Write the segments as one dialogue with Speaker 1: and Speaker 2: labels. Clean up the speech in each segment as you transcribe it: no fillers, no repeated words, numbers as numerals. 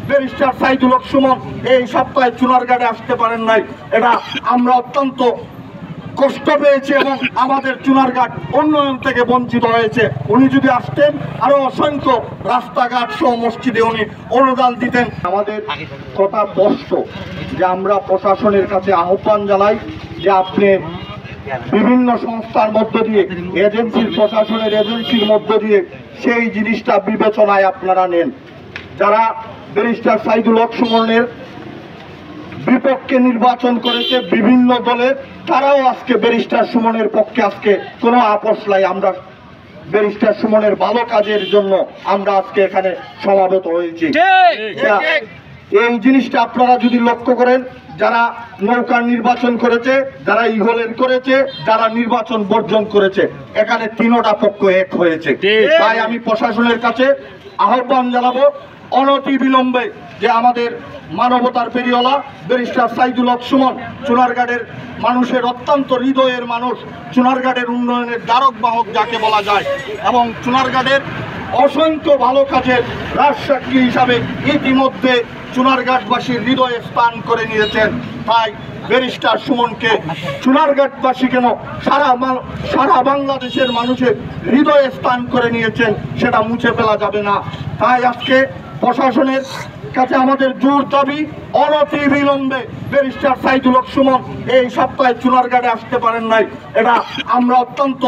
Speaker 1: Barrister Saidul হক সুমন এই সপ্তাহে চুনারঘাটে আসতে পারেন নাই। এটা আমরা অত্যন্ত কষ্ট পেয়েছি এবং আমাদের চুনারঘাট উন্নয়ন থেকে বঞ্চিত হয়েছে। উনি যদি আসতেন আরো অসংখ্য রাস্তাঘাট সহ মসজিদে উনি অনুদান দিতেন। আমাদের কথা স্পষ্ট যে আমরা প্রশাসনের কাছে আহ্বান জানাই যে আপনি বিভিন্ন সংস্থার মধ্য দিয়ে এজেন্সির প্রশাসনের এজেন্সির মধ্য দিয়ে সেই জিনিসটা বিবেচনায় আপনারা নেন। যারা ব্যারিস্টার সাইদুল হক সুমনের বিপক্ষে নির্বাচন করেছে বিভিন্ন দলের, তারাও আজকে ব্যারিস্টার সুমনের পক্ষে আজকে কোনো আপোষ নাই। আমরা ব্যারিস্টার সুমনের ভালো কাজের জন্য আমরা আজকে এখানে সমাবেত হয়েছি। এই জিনিসটা আপনারা যদি লক্ষ্য করেন, যারা নৌকার নির্বাচন করেছে, যারা ইগলের করেছে, যারা নির্বাচন বর্জন করেছে, এখানে তিনোটা পক্ষ এক হয়েছে। তাই আমি প্রশাসনের কাছে আহ্বান জানাবো অনতি বিলম্বে যে আমাদের মানবতার পেরিওয়ালা ব্যারিস্টার সাইদুল হক সুমন, চুনারঘাটের মানুষের অত্যন্ত হৃদয়ের মানুষ, চুনারঘাটের উন্নয়নের দ্বারক বাহক যাকে বলা যায়, এবং চুনারঘাটের অসংখ্য ভালো কাজের রাজসাক্ষী হিসাবে ইতিমধ্যে চুনারঘাটবাসীর হৃদয়ে স্থান করে নিয়েছেন। তাই ব্যারিস্টার সুমনকে চুনারঘাটবাসী কেন সারা বাংলাদেশের মানুষের হৃদয়ে স্থান করে নিয়েছেন সেটা মুছে ফেলা যাবে না। তাই আজকে প্রশাসনের কাছে আমাদের জোর দাবি অনতি বিলম্বে ব্যারিস্টার সাইদুল হক সুমন এই সপ্তাহে চুনারঘাটে আসতে পারেন নাই। এটা আমরা অত্যন্ত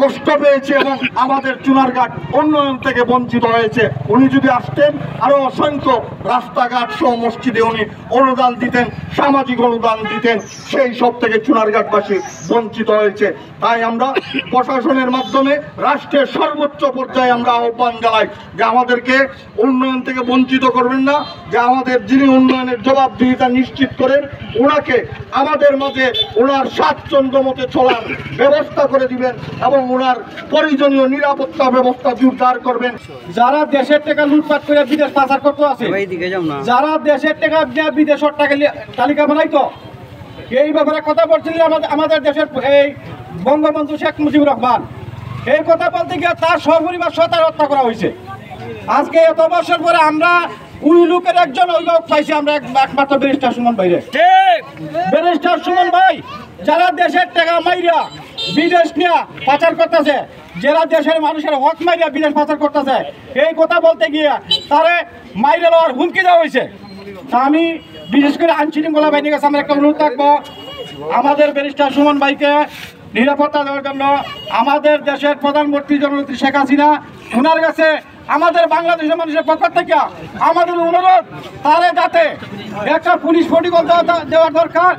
Speaker 1: কষ্ট পেয়েছি এবং আমাদের চুনারঘাট উন্নয়ন থেকে বঞ্চিত হয়েছে। উনি যদি আসতেন আরো অসংখ্য রাস্তাঘাট সহ মসজিদে উনি অনুদান দিতেন, সামাজিক অনুদান দিতেন, সেই সব থেকে চুনারঘাটবাসী বঞ্চিত হয়েছে। তাই আমরা প্রশাসনের মাধ্যমে রাষ্ট্রের সর্বোচ্চ পর্যায়ে আমরা আহ্বান জানাই যে আমাদেরকে উন্নয়ন থেকে বঞ্চিত করবেন না, যে আমাদের যিনি উন্নয়নের জবাবদিহিতা নিশ্চিত করেন ওনাকে আমাদের মাঝে ওনার স্বাচ্ছন্দ্য মতে চলার ব্যবস্থা করে দিবেন এবং ওনার প্রয়োজনীয় নিরাপত্তা ব্যবস্থা জোরদার করবেন।
Speaker 2: যারা দেশের টাকা লুটপাট করে বিদেশ পাচার করতে আছে, যারা দেশের টাকা বিদেশের টাকা তালিকা বানাইতো, এই ব্যাপারে কথা বলছিলেন আমাদের দেশের এই বঙ্গবন্ধু শেখ মুজিবুর রহমান। এই কথা বলতে গিয়ে তার সপরিবার সহ তার হত্যা করা হয়েছে। আজকে এত বছর পরে আমরা ওই লোকের একজন অভিভাবক পাইছি, আমরা একমাত্র ব্যারিস্টার সুমন ভাই। ব্যারিস্টার সুমন ভাই যারা দেশের টাকা মাইরা বিদেশ নিয়ে পাচার করতেছে, যারা দেশের মানুষের হক মাইরা বিদেশ পাচার করতেছে, এই কথা বলতে গিয়ে তারে মাইরে লওয়ার হুমকি দেওয়া হয়েছে। তা আমি বিশেষ করে আইনশৃঙ্খলা বাহিনীর কাছে আমরা একটা অনুরোধ থাকবো, আমাদের ব্যারিস্টার সুমন ভাইকে নিরাপত্তা দেওয়ার জন্য আমাদের দেশের প্রধানমন্ত্রী জননেত্রী শেখ হাসিনা ওনার কাছে আমাদের বাংলাদেশের মানুষের পক্ষ থেকে আমাদের অনুরোধ, তারে যাতে একটা পুলিশ প্রটোকল দেওয়া দরকার।